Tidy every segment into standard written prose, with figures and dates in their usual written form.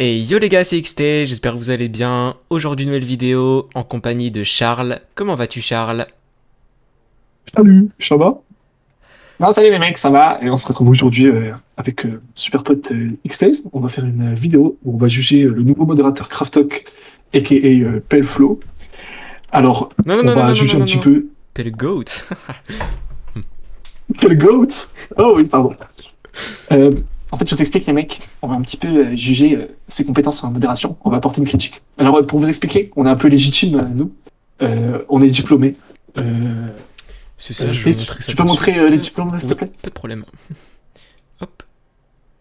Et yo les gars, c'est XT, j'espère que vous allez bien. Aujourd'hui, nouvelle vidéo en compagnie de Charles. Comment vas-tu, Charles? Salut, ça va? Non, salut les mecs, ça va? Et on se retrouve aujourd'hui avec super pote Xtaze. On va faire une vidéo où on va juger le nouveau modérateur Kraftok, aka Pelflow. Alors, Non, non, on non, non, va non, non, juger non, un petit non. peu. T'es le GOAT. Quel goat! Oh oui, pardon. Euh, En fait, je vous explique les mecs, on va un petit peu juger ses compétences en modération. On va apporter une critique. Alors, pour vous expliquer, on est un peu légitime, nous. On est diplômés. Euh, C'est ça, je vais montrer ça Tu tout peux de montrer suite. les diplômes, là, s'il te Oui, plaît? pas de problème. Hop.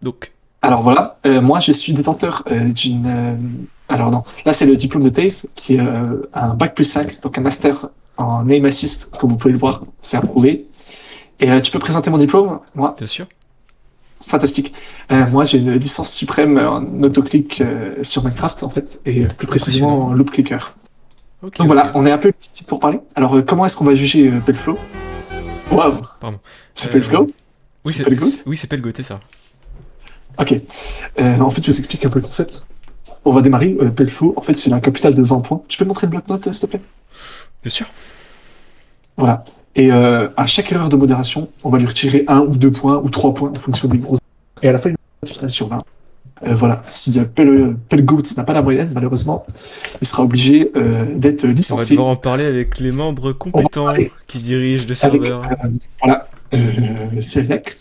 Donc, Alors voilà, moi je suis détenteur d'une... alors non, là c'est le diplôme de thèse qui est un bac plus 5, donc un master en aim assist, comme vous pouvez le voir, c'est approuvé. Et tu peux présenter mon diplôme? Moi, bien sûr. fantastique. Moi j'ai une licence suprême en autoclick sur Minecraft en fait, et plus précisément en loop clicker. Ok, Donc ok. voilà, on est un peu légitime pour parler. Alors comment est-ce qu'on va juger Pelflow? Waouh, Pardon. c'est Pelflow? Oui, C'est Pelgoat? oui, c'est Pelgoat, c'est ça. Ok. En fait, je vous explique un peu le concept. On va démarrer. Pelflow, en fait, il a un capital de 20 points. Tu peux me montrer le bloc-notes, s'il te plaît? Bien sûr. Voilà. Et à chaque erreur de modération, on va lui retirer 1 ou 2 points ou 3 points en fonction des grosses. Et à la fin, il a une note finale sur 20. Voilà. Si Pelgoat n'a pas la moyenne, malheureusement, il sera obligé d'être On va licencié. devoir en parler avec les membres On va compétents parler qui dirigent le avec, serveur. voilà, Selnek,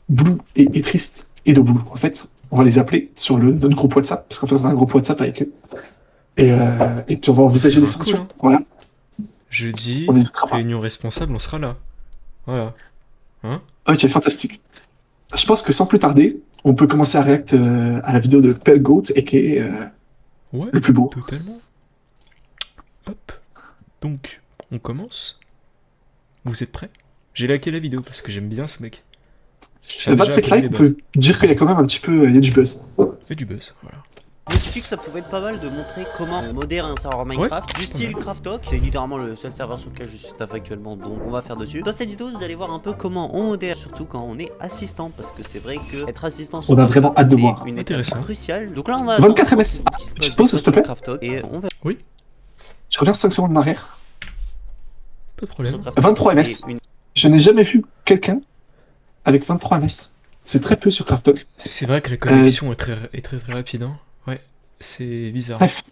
Blue et Trist et de Blue. En fait, on va les appeler sur notre groupe WhatsApp, parce qu'en fait, on a un groupe WhatsApp avec eux. Et puis, on va envisager des Ah, cool, sanctions. hein. Voilà. Jeudi, On n'hésitera pas. réunion responsable, on sera là. Voilà. Hein? Ok, fantastique. Je pense que sans plus tarder, on peut commencer à react à la vidéo de Pelgoat, aka Ouais, le plus beau. totalement. Hop. Donc, on commence. Vous êtes prêts? J'ai liké la vidéo parce que j'aime bien ce mec. Le 25 likes, on peut dire qu'il y a quand même un petit peu il y a du buzz. Et du buzz, voilà. Je me suis dit que ça pouvait être pas mal de montrer comment on modère un serveur Minecraft du style Kraftok. C'est littéralement le seul serveur sur lequel je suis staff actuellement, donc on va faire dessus. Dans cette vidéo, vous allez voir un peu comment on modère, surtout quand on est assistant, parce que c'est vrai que être assistant sur On a vraiment hâte de c'est voir. une étape Intéressant. cruciale. Donc là, on va 24 ms. Petite pause, s'il te plaît. Kraftok et on va Oui, Je reviens 5 secondes en arrière. pas de problème. sur Kraftok, 23 ms. c'est une- Je n'ai jamais vu quelqu'un avec 23 ms. C'est très peu sur Kraftok. C'est vrai que la connexion est très rapide, hein. Ouais, c'est bizarre. Bref.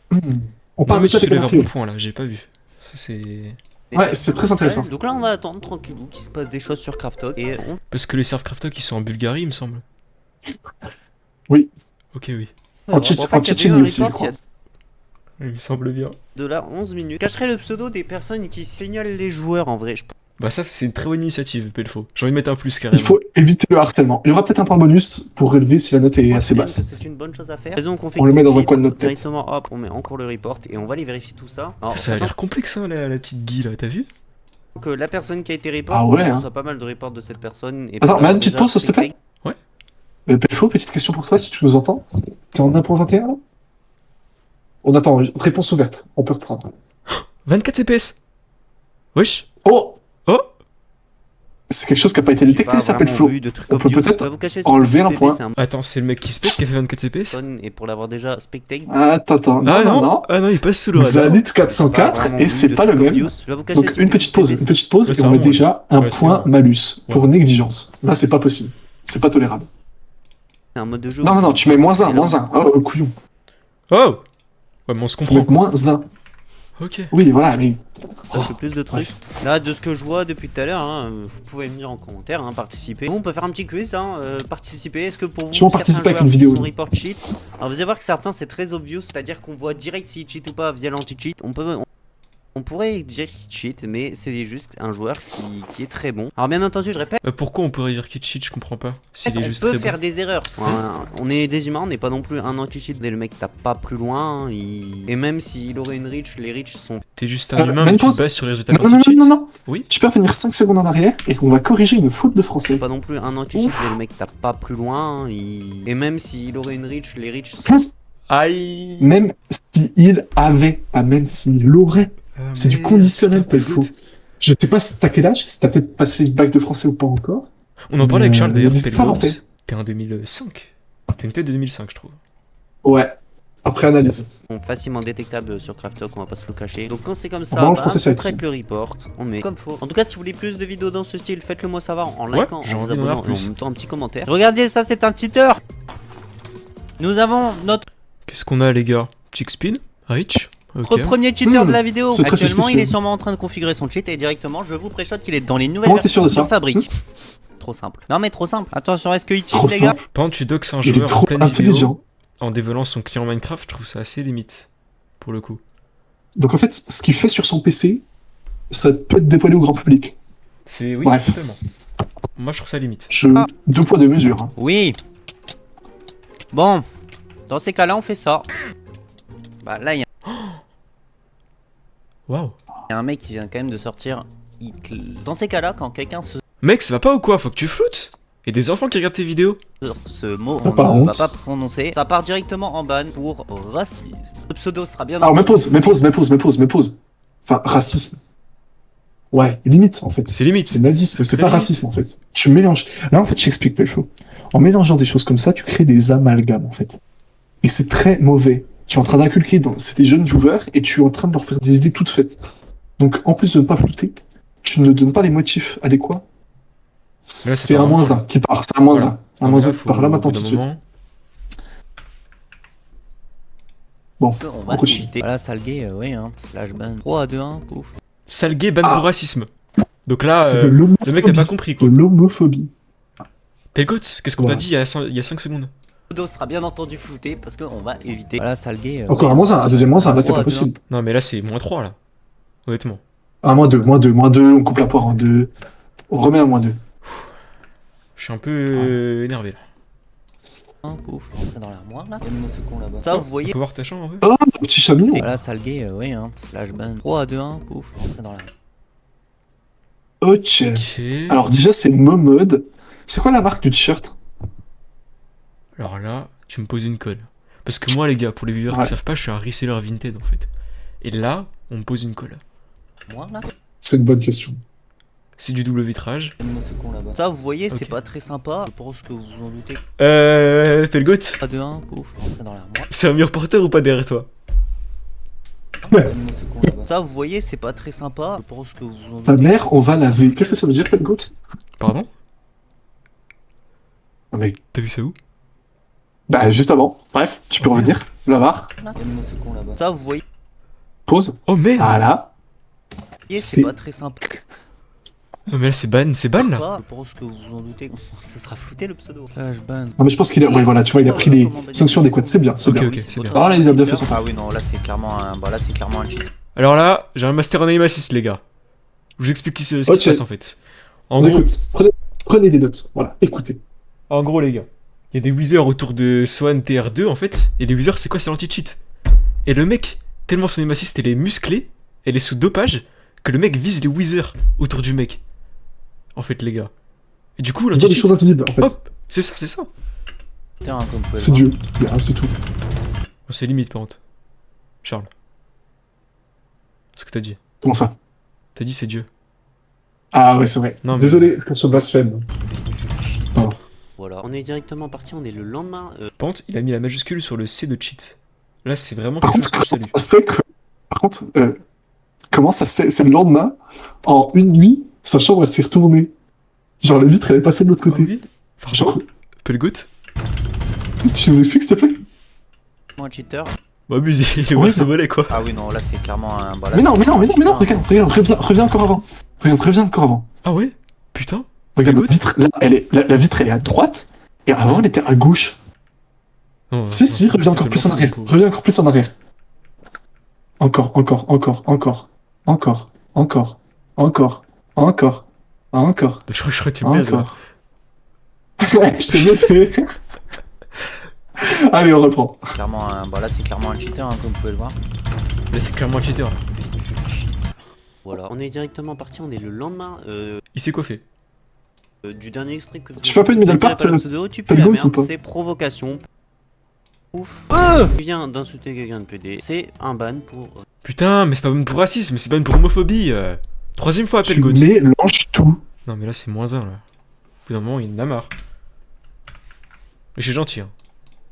On Non, parle mais déjà tu des soulèves un bon commentaires. point là, j'ai pas vu. Ça, c'est... Ouais, c'est très intéressant. Donc là, on va attendre tranquillou qu'il se passe des choses sur Kraftok et on Parce que les serveurs Kraftok ils sont en Bulgarie, il me semble. Oui. Ok, oui. En Tchétchénie aussi, je crois. Il me semble bien. De là 11 minutes. Je cacherai le pseudo des personnes qui signalent les joueurs en vrai. Bah ça, c'est une très bonne initiative, Pelfo. J'ai envie de mettre un plus Il carrément. faut éviter le harcèlement. Il y aura peut-être un point bonus pour relever si la note est assez basse. C'est une bonne chose à faire. Raison qu'on fait On le met dans un cliquer coin de notre tête. directement, hop, on met encore le report et on va aller vérifier tout ça. Alors, Ça a sachant l'air complexe, hein, la petite Guy là, t'as vu? que la personne qui a été report, Ah ouais, on hein. reçoit pas mal de reports de cette personne. Et Attends, mais une petite déjà, pause, s'il te plaît. Pelfo, petite question pour toi, si tu nous entends. T'es en 1.21 là? On attend, réponse ouverte. On peut reprendre. 24 CPS. Wesh. Oh! Oh. C'est quelque chose qui n'a pas été détecté, ça, Pelflo. On peut peut-être enlever un point. Attends, c'est le mec qui spec qui a fait 24 CPS? Et pour l'avoir déjà spectate. Attends, Ah non. Ah non, il passe sous le radar. Zalit 404 et c'est pas le même. Donc une petite pause Ouais, et c'est on met vraiment- déjà un ouais, c'est point vrai. malus pour négligence. Là, c'est pas possible. C'est pas tolérable. C'est un mode de jeu. Non, tu mets -1, -1. Oh, couillon. Oh. Ouais, mais on se Faut comprend. mettre -1. Ok. Oui, voilà, mais. Parce que plus de trucs. Là, de ce que je vois depuis tout à l'heure, hein, vous pouvez me dire en commentaire, hein, participer. Nous, on peut faire un petit quiz, hein, participer. Est-ce que pour vous, Je vais en participer avec une vidéo. Son report cheat. Alors, vous allez voir que certains, c'est très obvious, c'est-à-dire qu'on voit direct s'il cheat ou pas via l'anti-cheat. On pourrait dire qu'il cheat, mais c'est juste un joueur qui est très bon. Alors, bien entendu, je répète. Pourquoi on pourrait dire qu'il cheat? Je comprends pas. S'il est On juste peut très faire bon. des erreurs. On est des humains, on n'est pas non plus un anti-cheat. Mais le mec tape pas plus loin. Et même s'il aurait une reach, les reach sont. T'es juste un humain, même mais tu pause. te bases sur les résultats Non. Oui. Tu peux revenir 5 secondes en arrière et qu'on va corriger une faute de français. Pas non plus un anti-cheat. Mais le mec tape pas plus loin. Et même s'il aurait une reach, les reach sont. Aïe. Même s'il avait, pas même s'il aurait. C'est du conditionnel, Pelfo. Je sais pas si t'as quel âge, si t'as peut-être passé le bac de français ou pas encore. On en parlait avec Charles d'ailleurs. il y a des efforts à faire. T'es en 2005. T'es une tête de 2005, je trouve. Ouais. Après analyse. Bon, facilement détectable sur Craftok, on va pas se le cacher. Donc quand c'est comme ça, va en bah, français, ça on va être traite le report, on met comme faut. En tout cas, si vous voulez plus de vidéos dans ce style, faites-le moi savoir en likant, j'ai en vous envie d'en avoir abonnant et en plus. mettant un petit commentaire. Regardez, ça c'est un cheater. Nous avons notre Qu'est-ce qu'on a, les gars? Chickspin? Rich? Ok. premier cheater de la vidéo. c'est très Actuellement, il suspicieux. est sûrement en train de configurer son cheat et directement, je vous préchote qu'il est dans les nouvelles Comment t'es sûr versions de de ça fabrique. Trop simple. Non mais trop simple. Attention, est-ce que il cheat Trop les gars? simple. Par contre, tu doxes un Il est joueur en trop pleine intelligent. vidéo en dévoilant son client Minecraft, je trouve ça assez limite. Pour le coup. Donc en fait, ce qu'il fait sur son PC, ça peut être dévoilé au grand public. C'est... Oui, Bref. totalement. Moi, je trouve ça limite. Ah. Deux poids, deux mesures. Hein. Oui. Bon. Dans ces cas-là, on fait ça. Bah là, il y a Waouh. un mec qui vient quand même de sortir. Dans ces cas-là, quand quelqu'un se Mec, ça va pas ou quoi? Faut que tu floutes. Et des enfants qui regardent tes vidéos. ce mot, T'as on pas ne honte va pas prononcer. Ça part directement en ban pour racisme. Le pseudo sera bien. Alors, mais pause. Enfin, racisme. Ouais, limite, en fait. C'est limite. C'est nazisme, c'est très pas limite. racisme, en fait. Tu mélanges. Là, en fait, je t'explique, Pelfo. En mélangeant des choses comme ça, tu crées des amalgames, en fait. Et c'est très mauvais. Tu es en train d'inculquer dans ces jeunes viewers et tu es en train de leur faire des idées toutes faites. Donc, en plus de ne pas flouter, tu ne donnes pas les motifs adéquats. c'est C'est pas un un moins 1 qui part, c'est un moins Voilà. 1. Un moins 1 Faut, qui part là au maintenant bout tout de d'un suite. moment- Bon, On va on continue. éviter. Voilà, Salgay, oui, hein. Slash ban. 3 à 2, 1, pouf. Sale gay ban Ah. pour racisme. Donc là, C'est de le mec l'homophobie. n'a pas compris De quoi. l'homophobie. Pelgots, qu'est-ce qu'on t'a Voilà. dit il y a 5 secondes? Le pseudo sera bien entendu flouté parce qu'on va éviter. Voilà, Salgay. Encore un moins 1, un deuxième moins 1, là c'est 3 pas à 2, 1. possible. Non mais là c'est moins 3 là. Honnêtement. Ah, moins 2, on coupe la poire en 2. On remet un moins 2. Je suis un peu énervé là. Pouf, rentrer dans l'armoire là. Il y a mon second là-bas. Ça, vous On voyez. peut voir ta chambre un peu? Oh, le petit chat mignon. Voilà, Salgay, oui, hein. Slash ban. 3 à 2, 1, pouf, rentrer dans l'armoire. Ok. Ok. Alors déjà, c'est Momod. C'est quoi la marque du t-shirt? Alors là, tu me poses une colle. Parce que moi les gars, pour les viewers Ouais. qui savent pas, je suis un reseller Vinted en fait. Et là, on me pose une colle. Moi là. C'est une bonne question. C'est du double vitrage. Il y a mon second là-bas. Ça, vous voyez, c'est Ok. pas très sympa. Je pense que vous vous en doutez. Pelgots, 3 2, 1, pouf, rentrer dans l'armoire. c'est un mur porteur ou pas derrière toi? Il y a mon second là-bas. Ça, vous voyez, c'est pas très sympa. Je pense que vous vous en Ta doutez. mère, on va laver. Qu'est-ce que ça veut dire, Pelgoat? Pardon? Ah, mais... T'as vu ça où? Bah, juste avant. Bref, tu peux revenir. Lavar. Il y a mon second là-bas. Ça, vous voyez, Pause. Oh merde! Voilà. c'est C'est- pas très sympa. Non mais là c'est ban là. Je pense que vous vous en doutez. Ça sera flouté le pseudo. Slash ban. Non, mais je pense qu'il a... Ouais, voilà, tu vois, il a pris les sanctions adéquates. C'est bien, c'est Ok, bien. ok, c'est bien. Ah, là, il a bien fait son Ah oui, non, là c'est clairement un. Bah là c'est clairement un cheat. Alors là, j'ai un master en aim assist les gars. Je vous explique ce qui Ok. se passe en fait. En On gros, écoute. Prenez des notes. Voilà, écoutez. En gros, les gars, il y a des wizards autour de Swan TR2 en fait. Et les wizards, c'est quoi? C'est l'anti-cheat. Et le mec, tellement son aim assist elle est musclée, elle est sous dopage, que le mec vise les wizards autour du mec. En fait, les gars. Et du coup, Il y a des l'anti-cheat, choses invisibles, en fait. hop, c'est ça, c'est ça. Putain, comme vous pouvez le C'est voir. Dieu. Bien, c'est tout. Bon, c'est limite, par contre. Charles. Ce que t'as dit. Comment ça? T'as dit c'est Dieu. Ah ouais, c'est vrai. Non, mais- Désolé pour ce blasphème. Voilà. On est directement parti, on est le lendemain. Par contre, il a mis la majuscule sur le C de cheat. Là, c'est vraiment Par quelque contre, chose que je comment salue. ça se fait que... Par contre, comment ça se fait? C'est le lendemain, en une nuit, sa chambre, elle s'est retournée. Genre, la vitre, elle est passée de l'autre Oh, côté. oui. Pardon, Genre, Pelgout. tu nous expliques, s'il te plaît? Un cheater. Bah, abusé, il est Ouais, ouvert ça- ce volet quoi. Ah oui, non, là c'est clairement un. Bah, là, Mais non, c'est- regarde, reviens encore avant. Reviens encore avant. Ah ouais? Putain. Regarde, la Écoute. vitre, là, la vitre, elle est à droite, et avant, elle était à gauche. Non, Si, reviens encore plus en arrière. Reviens encore plus en arrière. Encore. Je crois que tu me baises là. Encore. Ouais, je te laisse. Allez, on reprend. clairement un. Bah là c'est clairement un cheater, hein, comme vous pouvez le voir. Là, c'est clairement un cheater. Là. Voilà. On est directement parti, on est le lendemain Il s'est coiffé. du dernier extrait que vous Tu fais un peu une middle part, tu pues Pelgout, la ou merde, pas c'est provocation. Ouf. Il vient d'insulter quelqu'un de PD. C'est un ban pour. Putain, mais c'est pas bon pour racisme, c'est pas bon pour homophobie. Troisième fois, Tu Pelgout. mélanges tout. Non, mais là, c'est -1 là. Au bout d'un moment, il en a marre. Mais je suis gentil, hein.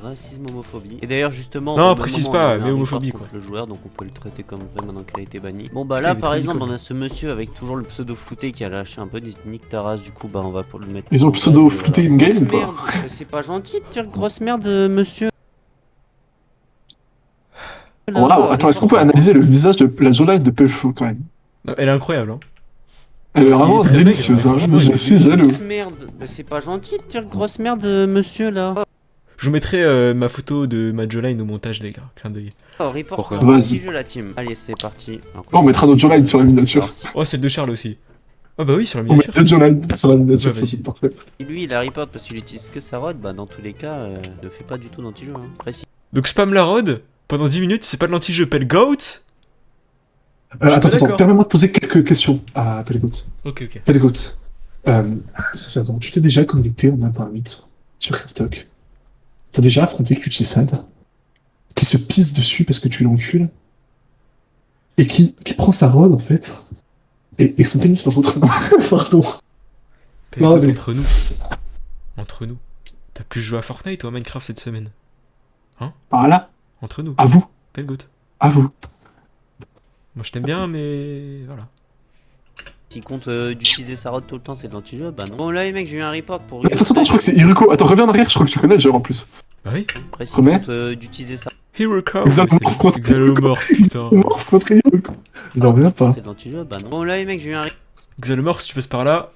Racisme, homophobie. Et d'ailleurs, justement. Non, au même précise moment, pas, on a eu mais un report homophobie, contre quoi. le joueur, donc on peut le traiter comme vrai maintenant qu'elle a été bannie. Bon, bah Putain, là, il est par trop exemple, ridicule. on a ce monsieur avec toujours le pseudo flouté qui a lâché un peu des nique ta race, du coup, bah on va pour le mettre. Ils ont le pseudo flouté Voilà. in-game ou pas? Merde, c'est pas gentil de dire grosse merde, monsieur. Waouh, attends, est-ce qu'on peut analyser le visage de la jawline de Pelfo quand même? Non, elle est incroyable, hein. Elle est Il est vraiment très délicieuse, maigre, hein. franchement, il Je est suis jaloux. Merde, c'est pas gentil de dire grosse merde, monsieur là. Je vous mettrai ma photo de ma jawline au montage, les gars. Clin d'œil. Oh, report Pourquoi? pour Vas-y. petit jeu la team. Allez, c'est parti. Oh, on mettra notre jawline sur la miniature. Alors, si Oh, celle de Charles aussi. Ah bah oui, sur la On met miniature. deux jawlines sur la miniature, Ouais, ça vas-y. c'est parfait. lui il a report parce qu'il utilise que sa rod, bah dans tous les cas, ne fait pas du tout d'anti-jeu. Hein. Précis. Donc spam la rod pendant 10 minutes, c'est pas de l'anti-jeu, pelle goat. Je suis Attends, pas attends, d'accord. permets-moi de poser quelques questions à Pellegout. Ok, ok. Pellegout, sincèrement, tu t'es déjà connecté en 1.8 sur Cryptok? T'as déjà affronté QTSAD qui se pisse dessus parce que tu l'encules et qui prend sa rod en fait et son pénis dans votre main. Pardon. Pelle Non, goat mais- entre nous. Entre nous. T'as plus joué à Fortnite ou à Minecraft cette semaine? Voilà, Entre nous. à vous, Pelle goat. à vous. Moi je t'aime bien, mais voilà. S'il compte d'utiliser sa rod tout le temps, c'est de l'anti-jeu, bah non. Bon là les mecs, j'ai eu un report pour. Attends, je crois que c'est Iruko. Attends, reviens en arrière, je crois que tu connais le genre en plus. Bah oui. Après, s'il Remets. compte d'utiliser sa Hero Cow. Exalomorph contre Exalomorph, putain. Morph contre Iruko. Il en revient pas. c'est de l'anti-jeu, bah non. Bon là les mecs, j'ai eu un Exalomorph, si tu passes par là,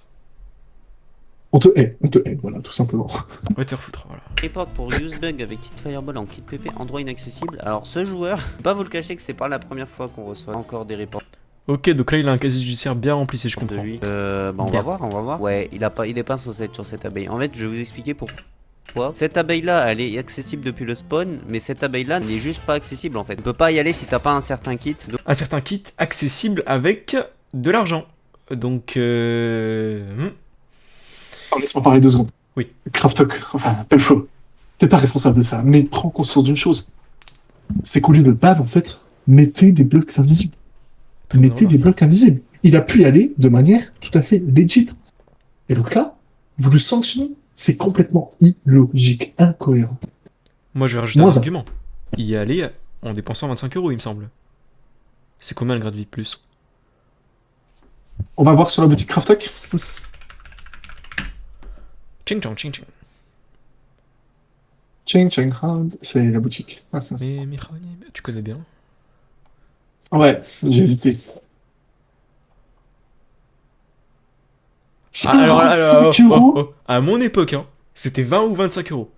On te hait, voilà, tout simplement. on va te faire foutre, voilà. report pour Usebug avec Kit Fireball en kit PP, endroit inaccessible. Alors ce joueur, je peux pas vous le cacher que c'est pas la première fois qu'on reçoit encore des reports Ok, donc là il a un casier judiciaire bien rempli, si je de comprends. lui. Bah on va Bien. voir, on va voir. Ouais, il est pas censé être sur cette abeille. En fait, je vais vous expliquer pourquoi. Cette abeille là, elle est accessible depuis le spawn, mais cette abeille là n'est juste pas accessible en fait. Tu peux pas y aller si t'as pas un certain kit. Donc, Un certain kit accessible avec de l'argent. Donc, Attends, laisse-moi parler 2 secondes. Oui. Craftok, enfin, Pelflo, t'es pas responsable de ça, mais prends conscience d'une chose. C'est qu'au lieu de ban, en fait, mettez des blocs invisibles. Mettez normal. des blocs invisibles. Il a pu y aller de manière tout à fait legit. Et donc là, vous le sanctionnez. C'est complètement illogique, incohérent. moi je vais rajouter Moins un un. argument. Y aller en dépensant 25 €, il me semble. C'est combien le grade de vie de plus? On va voir sur la boutique Craftok. Ching chong ching ching. Ching Ching Round, c'est la boutique. Mais tu connais bien. Ouais, j'ai hésité. Ah, alors, 45 euros. À mon époque, hein, c'était 20 ou 25 €.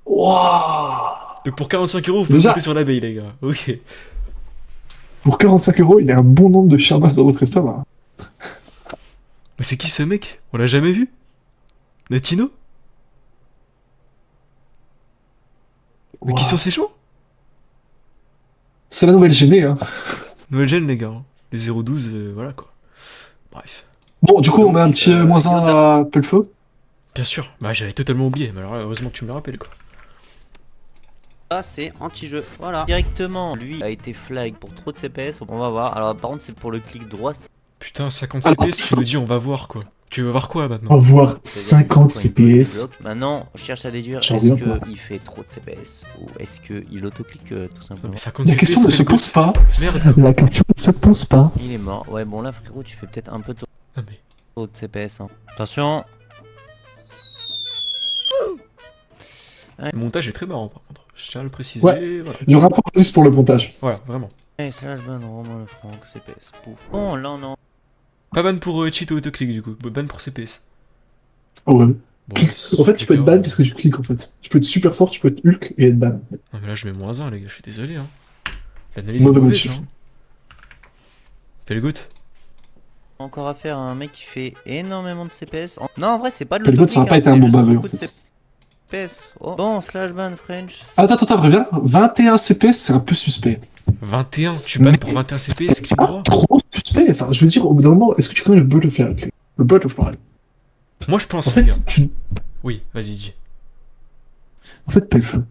Wouah. Donc pour 45 €, vous pouvez Déjà- compter sur l'abeille, les gars. Ok. Pour 45 euros, il y a un bon nombre de charmas dans votre estomac. Mais c'est qui ce mec? On l'a jamais vu? Natino? Mais qui Wouah. sont ces gens? C'est la nouvelle gênée, hein. Nouvelle gêne, les gars. Hein. Les 012, voilà quoi. Bref. Bon, du coup, on met un petit moins 1 à Pelfo. Bien sûr. Bah, j'avais totalement oublié. Mais alors, heureusement que tu me le rappelles, quoi. ça c'est anti-jeu. Voilà. Directement, lui a été flag pour trop de CPS. On va voir. Alors par contre, c'est pour le clic droit. Putain, 50 Alors- CPS, tu nous dis on va voir quoi. Tu veux voir quoi On maintenant? va voir C'est-à-dire que 50 quand il pose des CPS. blocs, maintenant, je cherche à déduire J'en est-ce reviens pas. qu'il fait trop de CPS ou est-ce qu'il autoclique tout Non, simplement. mais 50 La question ne CPS, se Pelgout. pose pas. Merde quoi. La question ne se pose pas. Il est mort. Ouais, bon là, frérot, tu fais peut-être un peu trop Non, mais... de CPS. Hein. Attention. Le montage est très marrant par contre. Je tiens à le préciser. Ouais. Voilà. Il y aura un point plus pour le montage. Voilà, vraiment. Hey, slash ban, vraiment le franc, CPS. Pouf. Bon, là, non. Pas ban pour cheat ou autoclick du coup. Ban pour CPS. Oh, ouais. Bon, En fait, tu peux être ban ban parce que tu cliques en fait. Tu peux être super fort, tu peux être Hulk et être ban. Non, mais là je mets moins 1, les gars, je suis désolé. Hein. L'analyse est Mauvais mauvaise. motif. Hein. Pelgout. Encore à faire un mec qui fait énormément de CPS. Non, en vrai, c'est pas de Pelgout, ça va pas l'autoclick, été un c'est bon juste baveux, beaucoup en de fait. CPS. Oh. Bon, slash ban French. Attends, reviens. 21 CPS, c'est un peu suspect. 21, tu bannes Mais- pour 21 CPS, clic pas droit. trop suspect. Enfin, je veux dire, au bout d'un moment, est-ce que tu connais le Butterfly? Le Butterfly. Moi je pense, En les gars. fait, tu... Oui, vas-y, dis. En fait, Pelfeu,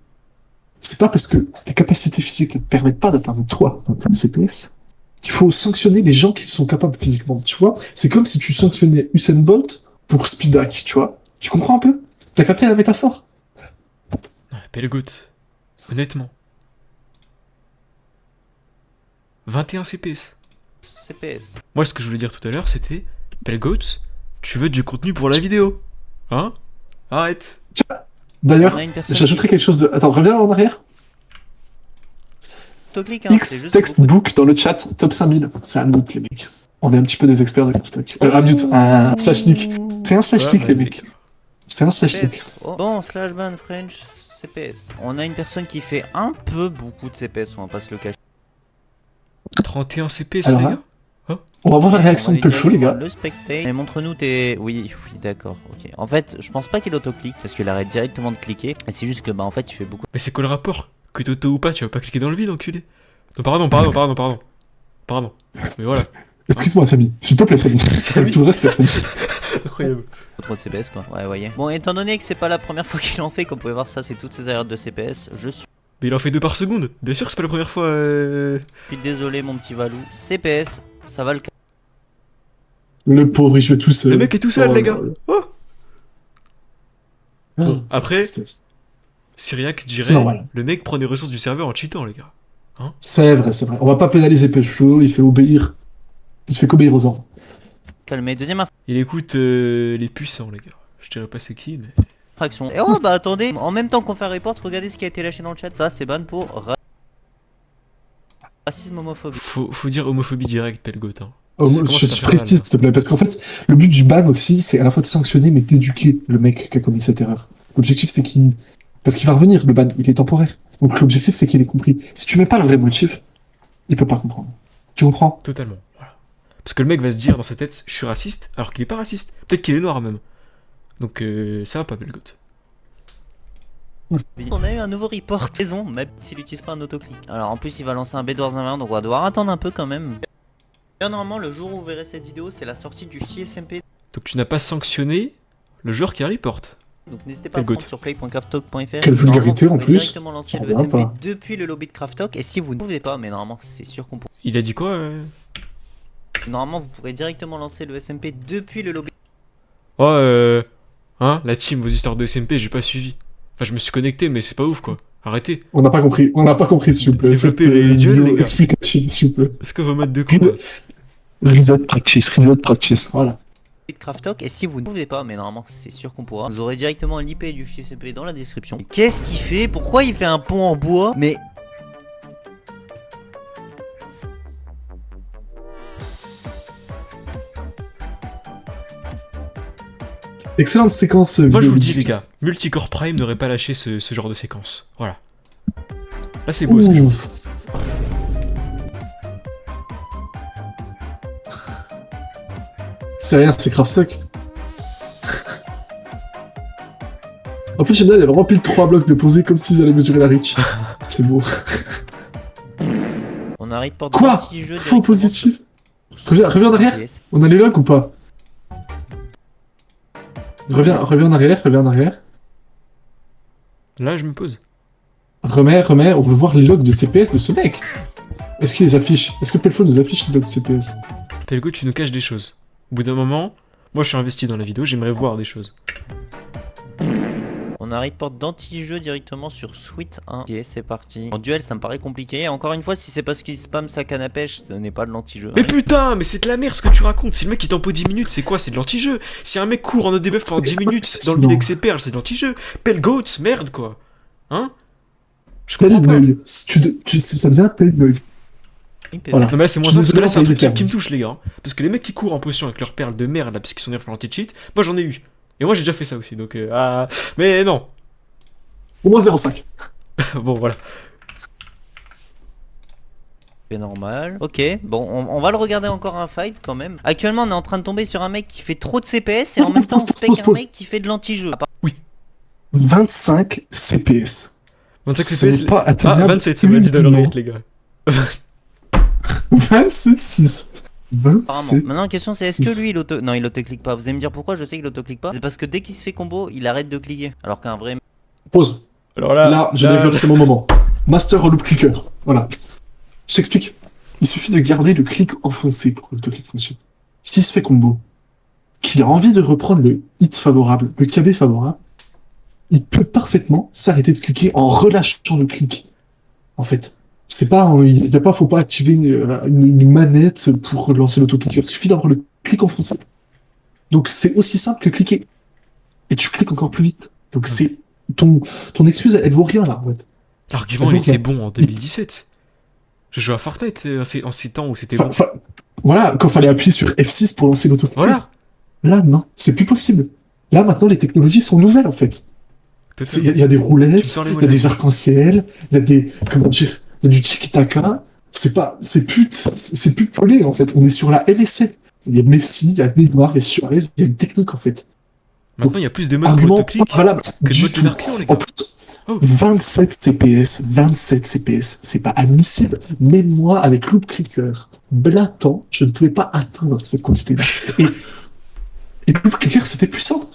c'est pas parce que tes capacités physiques ne te permettent pas d'atteindre 3 CPS qu'il faut sanctionner les gens qui sont capables physiquement, tu vois. C'est comme si tu sanctionnais Usain Bolt pour Speedak, tu vois. Tu comprends un peu? T'as capté la métaphore? Pelgoat, honnêtement. 21 CPS. CPS. Moi, ce que je voulais dire tout à l'heure, c'était Pelgoat, tu veux du contenu pour la vidéo. Hein? Arrête. D'ailleurs, On a une personne j'ajouterai quelque chose de... Attends, reviens en arrière. Autoclick, hein, c'est X juste Textbook dans le chat, top 5000. C'est un mute, les mecs. On est un petit peu des experts de TikTok. Un mute, un slash nick. C'est un slash Ouais, nick, mais les mecs. C'est un slash nick. CPS. Oh. Bon, slash ban French CPS. On a une personne qui fait un peu beaucoup de CPS, on va pas se le cacher. 31 CPS, Alors, les hein, gars. On va voir la réaction On de va aller Pelfo, les directement gars. Le spectate. Et montre-nous tes. Oui, d'accord, ok. En fait, je pense pas qu'il autoclique parce qu'il arrête directement de cliquer. Et c'est juste que, bah, en fait, il fait beaucoup. Mais c'est quoi le rapport? Que t'auto ou pas, tu vas pas cliquer dans le vide, enculé. Non, pardon. Mais voilà. Excuse-moi, Samy. S'il te plaît, Samy. Samy. Avec tout le respect, Samy. Incroyable. Trop de CPS, quoi. Ouais, voyez. Bon, étant donné que c'est pas la première fois qu'il en fait, comme vous pouvez voir, ça, c'est toutes ces alertes de CPS. Je suis Mais il en fait 2 par seconde. Bien sûr que c'est pas la première fois. désolé, mon petit Valou. CPS, ça va le cas. Le pauvre, il joue tout seul. Le mec est tout seul, Oh les gars. là là. Oh. Ah, Bon, après, tristesse. Syriac C'est dirait normal. le mec prend des ressources du serveur en cheatant, les gars. C'est vrai, c'est vrai. On va pas pénaliser Pelfo, il fait obéir. Il fait qu'obéir aux ordres. Calmez. Deuxième Il écoute les puissants, les gars. Je dirais pas c'est qui, mais. infraction. Et oh, bah attendez, en même temps qu'on fait un report, regardez ce qui a été lâché dans le chat. Ça, c'est ban pour racisme homophobique. Faut dire homophobie directe, Pelgoat. Hein. Oh, Ça moi, commence je à faire suis mal, précise, là. s'il te plaît, parce qu'en fait, le but du ban aussi, c'est à la fois de sanctionner, mais d'éduquer le mec qui a commis cette erreur. L'objectif, c'est qu'il... Parce qu'il va revenir, le ban, il est temporaire. Donc l'objectif, c'est qu'il ait compris. Si tu mets pas le vrai motif, il peut pas comprendre. Tu comprends? Totalement. Voilà. Parce que le mec va se dire dans sa tête, je suis raciste, alors qu'il est pas raciste. Peut-être qu'il est noir même. Donc ça va pas, Pelgoat. On a eu un nouveau report maison, même s'il n'utilise pas un autoclick. Alors en plus, il va lancer un Bedwars 1v1, donc on va devoir attendre un peu quand même. Et normalement, le jour où vous verrez cette vidéo, c'est la sortie du JSMP. Donc tu n'as pas sanctionné le joueur qui a report. Donc n'hésitez pas à Pelgoat. prendre sur play.crafttalk.fr. Quelle vulgarité, en plus. Directement lancer Ça le va SMP pas. depuis le lobby de Crafttalk. Et si vous ne pouvez pas, mais normalement, c'est sûr qu'on peut. Il a dit quoi Normalement, vous pourrez directement lancer le SMP depuis le lobby. Oh, hein, la team, vos histoires de SMP, j'ai pas suivi. Enfin, je me suis connecté, mais c'est pas ouf, quoi. Arrêtez. On n'a pas compris, s'il vous plaît. Développez Faites, les une duels, vidéo les gars. explicative, s'il vous plaît. Est-ce que vos modes de coup, Reset practice, voilà. de Crafttalk. Et si vous ne pouvez pas, mais normalement, c'est sûr qu'on pourra. Vous aurez directement l'IP du JSMP dans la description. Qu'est-ce qu'il fait? Pourquoi il fait un pont en bois? Mais Excellente séquence moi je vidéo. vous le dis, les gars, Multicore Prime n'aurait pas lâché ce genre de séquence. Voilà. Là, c'est beau ce que je Ouh. vois. C'est rien, c'est Craftstock. En plus, j'aime bien, il y a vraiment pile 3 blocs de posés comme s'ils allaient mesurer la reach. C'est beau. on a report Quoi? anti-jeu Faux directement positif? sur- Reviens en arrière. Yes. On a les logs ou pas? Reviens en arrière. Là, je me pose. Remets, on veut voir les logs de CPS de ce mec. Est-ce qu'il les affiche? Est-ce que Pelfo nous affiche les logs de CPS? Pelgo, tu nous caches des choses. Au bout d'un moment, moi je suis investi dans la vidéo, j'aimerais voir des choses. On a report d'anti-jeu directement sur Sweet 1. Ok, c'est parti. En duel, ça me paraît compliqué. Encore une fois, si c'est parce qu'il spam sa canne à pêche, ce n'est pas de l'anti-jeu. Mais putain, mais c'est de la merde ce que tu racontes. Si le mec il tempo 10 minutes, c'est quoi? C'est de l'anti-jeu. Si un mec court en ODBF pendant 10 minutes dans le vide avec ses perles, c'est de l'anti-jeu. Pelgoat, merde quoi. Hein? Je comprends pas. Pelnoy. Ça devient Pelnoy. Voilà. Non mais là c'est moins Je suis ça, parce que là c'est un désolé truc pour les qui me touche les gars. Hein. Parce que les mecs qui courent en potion avec leurs perles de merde là, parce qu'ils sont nerfs pour l'anti-cheat, moi j'en ai eu. Et moi j'ai déjà fait ça aussi, donc mais non. Au moins 0,5. Bon voilà. C'est normal. Ok, bon, on va le regarder encore un fight quand même. Actuellement, on est en train de tomber sur un mec qui fait trop de CPS et en même temps, on spec un mec qui fait de l'anti-jeu. 25 CPS. 25 Ce CPS. n'est pas Ah, atteignable 27, ça m'a dit dans uniquement. l'oreillette les gars. 27,6. Apparemment. 27. Maintenant, la question c'est est-ce que lui il Non, il auto-clique pas. Vous allez me dire pourquoi je sais qu'il auto-clique pas? C'est parce que dès qu'il se fait combo, il arrête de cliquer. Alors qu'un vrai. Pause. Alors là, Là, je développe, c'est mon moment. Master loop clicker. Voilà. Je t'explique. Il suffit de garder le clic enfoncé pour que l'autoclick fonctionne. S'il se fait combo, qu'il a envie de reprendre le hit favorable, le KB favorable, il peut parfaitement s'arrêter de cliquer en relâchant le clic. En fait, c'est pas, faut pas activer une manette pour lancer l'autocliqueur. Il suffit d'avoir le clic enfoncé. Donc c'est aussi simple que cliquer. Et tu cliques encore plus vite. Donc c'est ton excuse, elle vaut rien là. En fait. L'argument il était bon en 2017. Je jouais à Fortnite en ces temps où c'était bon. Voilà, quand fallait appuyer sur F6 pour lancer l'autocliqueur. Voilà. Là, non, c'est plus possible. Là, maintenant, les technologies sont nouvelles, en fait. Il y a des roulettes, il y a des arcs-en-ciel, il y a des, comment dire, il y a du tiki-taka. C'est plus collé, en fait. On est sur la MSN. Il y a Messi, il y a Neymar, il y a Suarez, il y a une technique, en fait. Maintenant, il y a plus de modes argument autoclic pas valable que de du modes tout. Darklion, les gars. En plus, 27 CPS, c'est pas admissible. Même moi, avec Loop Clicker blatant, je ne pouvais pas atteindre cette quantité-là. Et Loop Clicker, c'était puissant.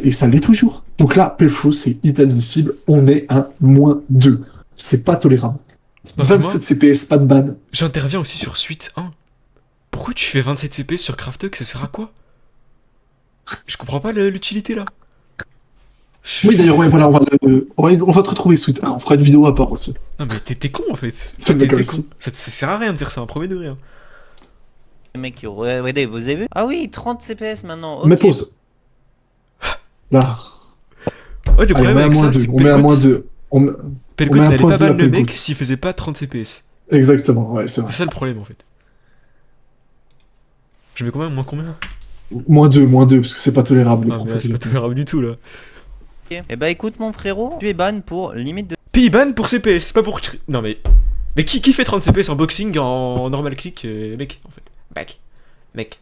Et ça l'est toujours. Donc là, Pelflow, c'est inadmissible. On est à -2. C'est pas tolérable. Bah, 27 CPS, pas de ban. J'interviens aussi sur Suite 1. Pourquoi tu fais 27 CPS sur Craftuck? Ça sert à quoi? Je comprends pas l'utilité là. Oui, d'ailleurs, ouais, voilà, on va te retrouver suite. On fera une vidéo à part aussi. Non, mais t'es con en fait. C'est T'es d'accord con. aussi. Ça sert à rien de faire ça, un premier degré. Hein. Les mecs, regardez, vous avez vu? Ah oui, 30 CPS maintenant. Mais Ok. pause. Là. Ouais, le Allez, on problème met à avec ça, -2. c'est que On met à -2. Pelgot met un n'allait point pas deux à ban le Pelgot. mec s'il faisait pas 30 CPS. Exactement, ouais, c'est vrai. C'est ça le problème en fait. Je mets combien? Moins combien? -2, parce que c'est pas tolérable. les Ah, propos mais là, c'est qu'il pas a. tolérable du tout là. Ok. Eh bah écoute, mon frérot, tu es ban pour limite de Pays ban pour CPS, pas pour. Non mais. Mais qui fait 30 CPS en boxing, en normal click, mec, en fait. Mec.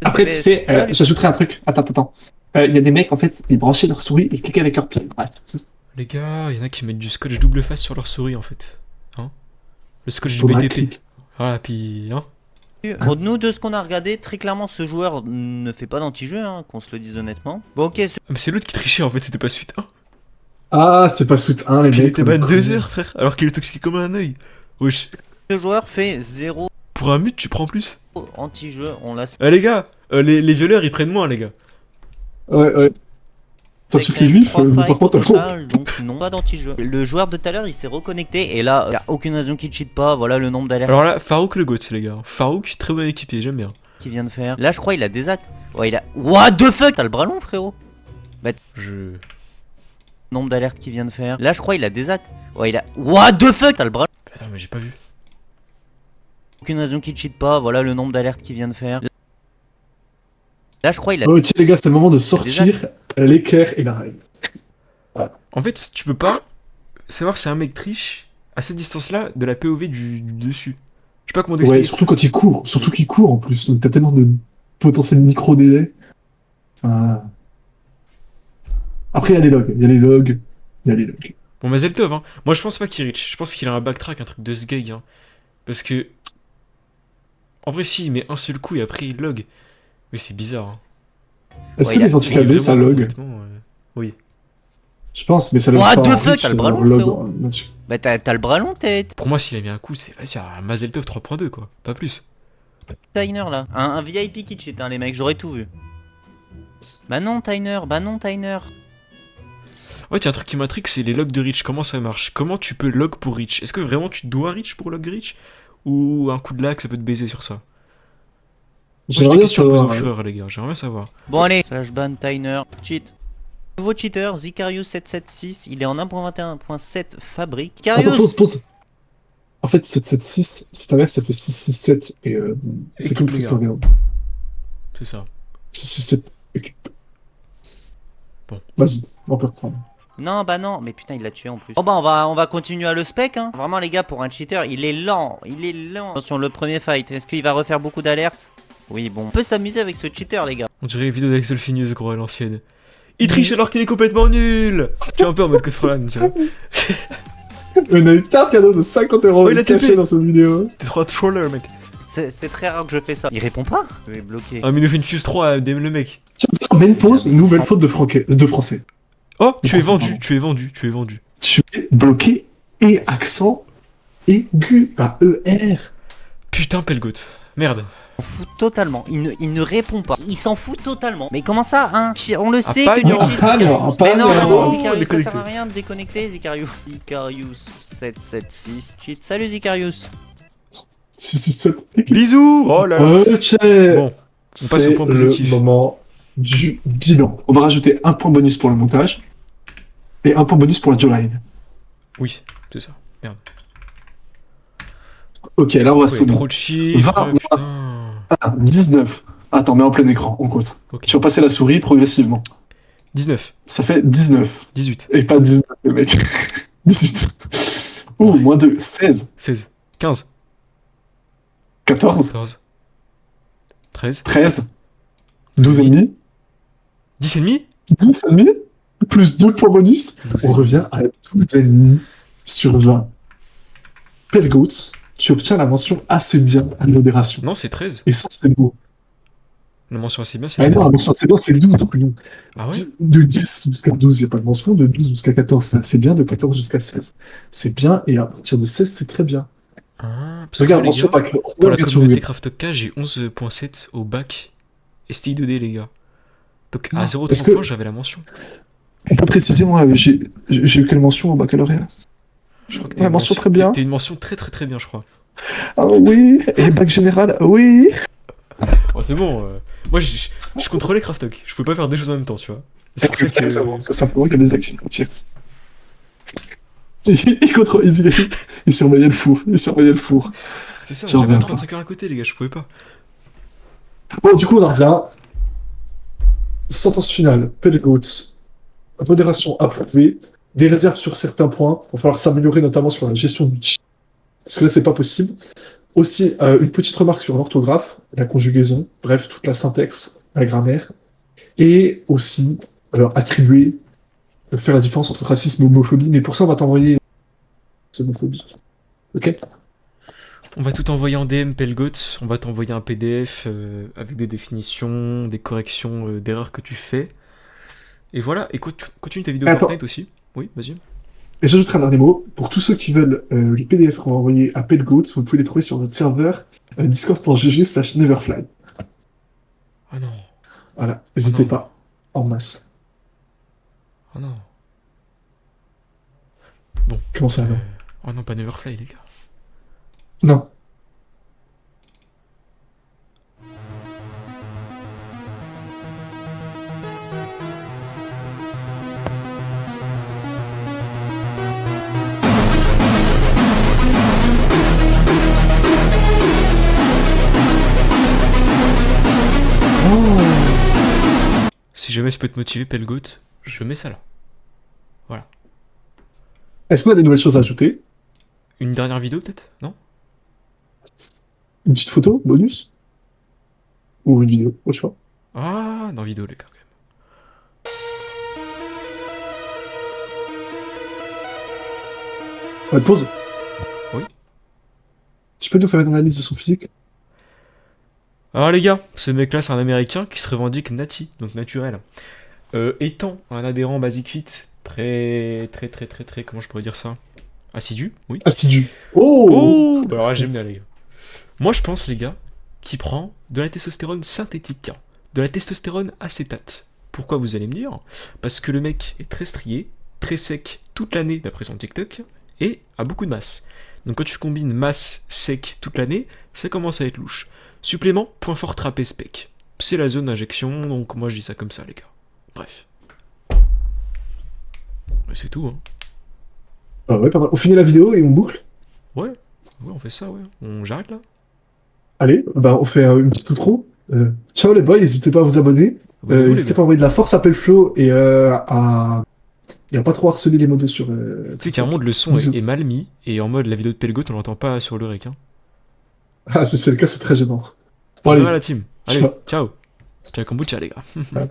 Après, tu CPS. sais, j'ajouterais un truc. Attends. Il y a des mecs, en fait, ils branchaient leur souris et cliquaient avec leur pied. Bref. Les gars, il y en a qui mettent du scotch double face sur leur souris en fait. Hein? Le scotch du Faudra BTP. cliquer. Voilà, puis. Hein? Bon, nous, de ce qu'on a regardé, très clairement, ce joueur ne fait pas d'anti-jeu, hein, qu'on se le dise honnêtement. Bon, ok, Ah, mais c'est l'autre qui trichait en fait, c'était pas suite 1. Ah, c'est pas suite 1, les Puis il mecs. était ban 2 heures, frère, alors qu'il est toxique comme un œil. Wesh. ce joueur fait 0 Pour un mute, tu prends plus. anti-jeu, on l'a Les gars, les violeurs ils prennent moins, les gars. Ouais. T'as su que les juifs, par contre, t'as donc non, pas d'anti-jeu. Le joueur de tout à l'heure, il s'est reconnecté et là, il a aucune raison qu'il cheat pas. Voilà le nombre d'alertes Alors là, Farouk le GOAT, les gars. Farouk, très bon équipier, j'aime bien. qu'il vient de faire. Là, je crois il a des actes. Ouais, il a. What the fuck? T'as le bras long, frérot. Je. Nombre d'alertes qu'il vient de faire. Là, je crois il a des actes. Ouais, il a. What the fuck? T'as le bras. Attends, mais j'ai pas vu. Aucune raison qu'il cheat pas. Voilà le nombre d'alertes qu'il vient de faire. Là, je crois il a. Ok, les gars, c'est le moment de sortir l'équerre et la règle. En fait, tu peux pas savoir si un mec triche à cette distance-là de la POV du dessus. Je sais pas comment Ouais, t'expliquer. surtout quand il court. Surtout qu'il court en plus. Donc t'as tellement de potentiel micro-délai. Enfin... Après, il y a les logs. Bon, mais Zeltov, hein. Moi, je pense pas qu'il reach. Je pense qu'il a un backtrack, un truc de ce gag, hein. Parce que. En vrai, si, il met un seul coup et après il log. Mais c'est bizarre, hein. Est-ce Ouais, que il a- les anti-calvés, ça log? Honnêtement, oui. Je pense, mais ça log What pas the en fuck, reach, t'as le bras long, log frérot. en match. Bah, t'as le bras long, tête. Pour moi, s'il a mis un coup, c'est vas-y, un Mazeltov 3.2, quoi. Pas plus. Tyner là. Un VIP qui cheat, hein, les mecs, j'aurais tout vu. Bah non, Tyner. Ouais, tiens, un truc qui m'intrigue, c'est les logs de reach. Comment ça marche? Comment tu peux log pour reach? Est-ce que vraiment tu dois reach pour log reach? Ou un coup de lag, ça peut te baiser sur ça? Moi, j'ai J'aimerais des bien questions à poser au savoir. fureur, les gars. J'aimerais bien savoir. Bon, allez. Slash ban, Tyner. Cheat. Nouveau cheater, Zicarius776. Il est en 1.21.7 fabrique. Attends, Zicarius. pause. En fait, 776, si t'inverses, ça fait 667. Et c'est comme Équipe, Frisco les gars. Orléans. C'est ça. 667. Bon. Vas-y, on peut reprendre. Non, bah non, mais putain, il l'a tué en plus. Bon, bah, on va continuer à le spec, hein. Vraiment, les gars, pour un cheater, il est lent. Attention, le premier fight. Est-ce qu'il va refaire beaucoup d'alertes? Oui, bon. On peut s'amuser avec ce cheater, les gars. On dirait les vidéos d'Axolfinius, gros, à l'ancienne. Il triche alors qu'il est complètement nul! Tu es un peu en mode Code Frolan, tu vois. On a eu 4 cadeaux de 50€ Oh, il a cachés TP. dans cette vidéo. T'es trop troller, mec. C'est très rare que je fais ça. Il répond pas? Je vais bloquer. Ah, mais il nous fait une fuse 3 à DM le mec. Tiens, mets une pause, nouvelle faute de français. Oh, tu es Français, vendu, pardon. tu es vendu, tu es vendu. Tu es bloqué et accent aigu à ER. Putain, Pelgot. Merde. s'en fout totalement. Il ne répond pas. Il s'en fout totalement. Mais comment ça, hein? On le sait pas que tu non. cheats, Ah, Zicarius. non, pas Mais non, non. non, Oh, Zicarius, ça déconnecté. sert à rien de déconnecter, Zicarius. Zicarius776 cheat. Salut, Zicarius. 667. Bisous. Oh là là. Ok. Bon, on passe au point C'est positif. le moment du bilan. On va rajouter un point bonus pour le montage et un point bonus pour la jawline. Oui, c'est ça. Merde. Ok, là on va Ouais, sonner. trop de chiffres. 20, Putain. 19. Attends, mets en plein écran, on compte. Ok. Tu vas passer la souris progressivement. 19. Ça fait 19. 18. Et pas 19, le mec. 18. Ouh, Ouais. moins 2. 16. 16. 15. 14. 14. 13. 13. 12 et demi. 10 et demi. 10 et demi. Plus 2 points bonus. 12 On revient à 12 et demi sur 20. Pelgoats, tu obtiens la mention assez bien à modération. Non, c'est 13. Et ça, c'est beau. La mention assez bien, c'est Ah non, 13. la mention assez bien, c'est 12. Donc, non. Ah ouais. De 10 jusqu'à 12, il n'y a pas de mention. De 12 jusqu'à 14, c'est assez bien. De 14 jusqu'à 16, c'est bien. Et à partir de 16, c'est très bien. Ah, parce que Regarde, les mention gars, bac. pour la Regarde sur communauté le- Craftoka, j'ai 11.7 au bac STI 2D, les gars. Donc à Ah, 0,3 est-ce que- points, j'avais la mention. On peut préciser, moi, j'ai eu quelle mention au baccalauréat? Je crois que La une mention très bien. T'es une mention très très très bien, je crois. Ah oui. Et bac général, oui. Oh, c'est bon. Moi, je contrôlais Craftok. Je pouvais pas faire deux choses en même temps, tu vois. C'est pour ça que... Exactement. C'est simplement qu'il y a des actions qui tirent. Il surveillait le four. Il surveillait le four. C'est ça, J'en j'avais reviens 35 heures à côté, les gars, je pouvais pas. Bon, du coup, on en revient. Sentence finale. Pelgoats. Modération approuvée. Des réserves sur certains points. Il va falloir s'améliorer notamment sur la gestion du chat. Parce que là, c'est pas possible. Aussi, une petite remarque sur l'orthographe, la conjugaison, bref, toute la syntaxe, la grammaire. Et aussi, attribuer, faire la différence entre racisme et homophobie. Mais pour ça, on va t'envoyer homophobie. Ok? On va tout envoyer en DM, Pelgoat. On va t'envoyer un PDF avec des définitions, des corrections d'erreurs que tu fais. Et voilà, et continue ta vidéo Attends. Fortnite aussi. Oui, vas-y. Et j'ajouterai un dernier mot. Pour tous ceux qui veulent les PDF qu'on va envoyer à Pelgoats, vous pouvez les trouver sur notre serveur discord.gg/neverfly. Ah non, Voilà, n'hésitez non. pas. En masse. ah non. Comment ça, non? Oh non, pas Neverfly, les gars. Non. Si jamais ça peut te motiver, Pelgoat, je mets ça là. Est-ce qu'on a des nouvelles choses à ajouter? Une dernière vidéo peut-être? Non? Une petite photo, bonus? Ou une vidéo, au choix. Ah, dans vidéo, les gars, quand même. Ouais, pause. Oui. Tu peux nous faire une analyse de son physique? Alors les gars, ce mec-là, c'est un Américain qui se revendique nati, donc naturel. Étant un adhérent Basic Fit très, comment je pourrais dire ça? Assidu, oui. Assidu. Oh! Oh, bah alors là, j'aime bien les gars. Moi je pense les gars, qu'il prend de la testostérone synthétique, de la testostérone acétate. Pourquoi vous allez me dire? Parce que le mec est très strié, très sec toute l'année d'après son TikTok, et a beaucoup de masse. Donc quand tu combines masse sec toute l'année, ça commence à être louche. Supplément, point fort trapé spec. C'est la zone d'injection, donc moi je dis ça comme ça les gars. Bref. Et c'est tout hein. Ah ouais, pas mal. On finit la vidéo et on boucle? Ouais, on fait ça, ouais. J'arrête là. Allez, bah on fait une petite outro. Ciao les boys, n'hésitez pas à vous abonner. Abonnez-vous, les N'hésitez gars. pas à envoyer de la force à Pelflo et à pas trop harceler les modos sur. Tu sais carrément le son Bisous. est mal mis, et en mode la vidéo de Pelgoat on l'entend pas sur le rec. Hein. Ah, si c'est le cas, c'est très gênant. Bon, On allez. verra la team. Allez, Ciao. ciao. Ciao kombucha les gars.